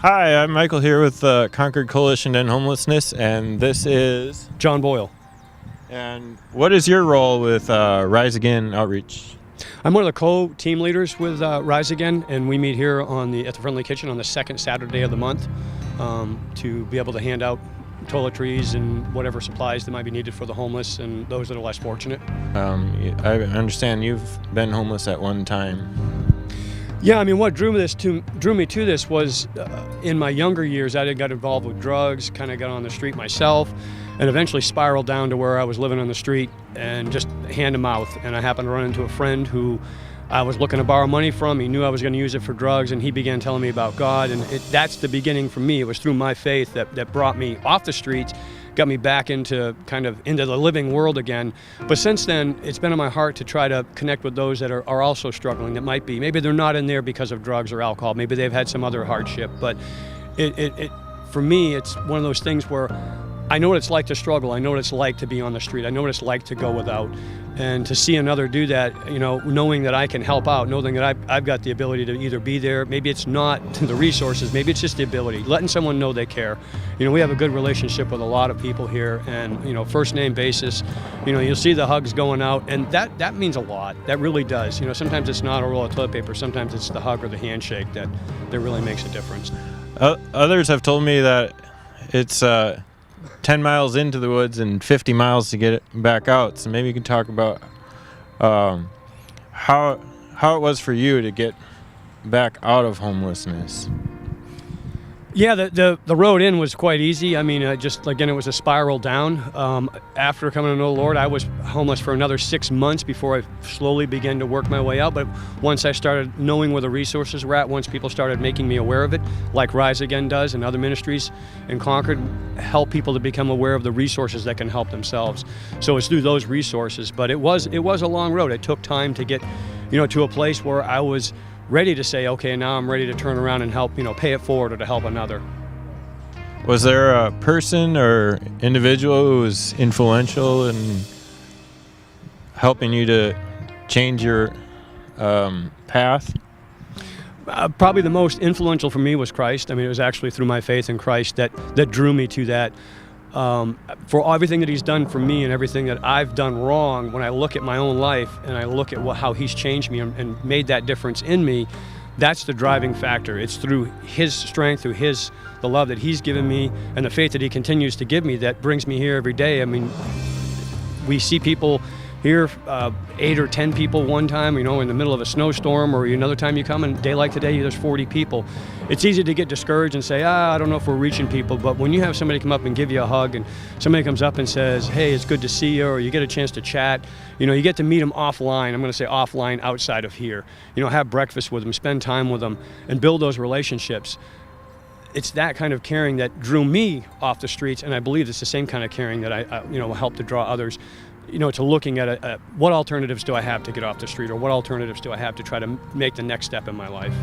Hi, I'm Michael here with the Concord Coalition to End Homelessness, and this is John Boyle. And what is your role with Rise Again Outreach? I'm one of the co-team leaders with Rise Again, and we meet here at the Friendly Kitchen on the second Saturday of the month to be able to hand out toiletries and whatever supplies that might be needed for the homeless and those that are less fortunate. I understand you've been homeless at one time. Yeah, I mean, what drew me to this was in my younger years, I got involved with drugs, kind of got on the street myself, and eventually spiraled down to where I was living on the street and just hand to mouth. And I happened to run into a friend who I was looking to borrow money from. He knew I was going to use it for drugs, and he began telling me about God. And that's the beginning for me. It was through my faith that brought me off the streets, got me back into the living world again. But since then, it's been in my heart to try to connect with those that are also struggling, that maybe they're not in there because of drugs or alcohol, maybe they've had some other hardship. But for me, it's one of those things where I know what it's like to struggle. I know what it's like to be on the street. I know what it's like to go without. And to see another do that, knowing that I can help out, knowing that I've got the ability to either be there, maybe it's not the resources, maybe it's just the ability, letting someone know they care. We have a good relationship with a lot of people here, and, first name basis, you'll see the hugs going out, and that means a lot. That really does. Sometimes it's not a roll of toilet paper, sometimes it's the hug or the handshake that really makes a difference. Others have told me that it's 10 miles into the woods and 50 miles to get it back out. So maybe you can talk about how it was for you to get back out of homelessness. Yeah, the road in was quite easy. I mean, it was a spiral down. After coming to know the Lord, I was homeless for another 6 months before I slowly began to work my way out. But once I started knowing where the resources were at, once people started making me aware of it, like Rise Again does and other ministries in Concord, help people to become aware of the resources that can help themselves. So it's through those resources. But it was a long road. It took time to get, to a place where I was ready to say, okay, now I'm ready to turn around and help, pay it forward or to help another. Was there a person or individual who was influential in helping you to change your path? Probably the most influential for me was Christ. I mean, it was actually through my faith in Christ that drew me to that. For everything that he's done for me and everything that I've done wrong, when I look at my own life and I look at how he's changed me and made that difference in me, that's the driving factor. It's through his strength, through the love that he's given me and the faith that he continues to give me that brings me here every day. I mean, we see people here, 8 or 10 people one time, in the middle of a snowstorm, or another time you come and a day like today, there's 40 people. It's easy to get discouraged and say, I don't know if we're reaching people, but when you have somebody come up and give you a hug and somebody comes up and says, hey, it's good to see you, or you get a chance to chat, you get to meet them offline. I'm going to say offline outside of here. Have breakfast with them, spend time with them, and build those relationships. It's that kind of caring that drew me off the streets, and I believe it's the same kind of caring that I will help to draw others to looking at what alternatives do I have to get off the street, or what alternatives do I have to try to make the next step in my life.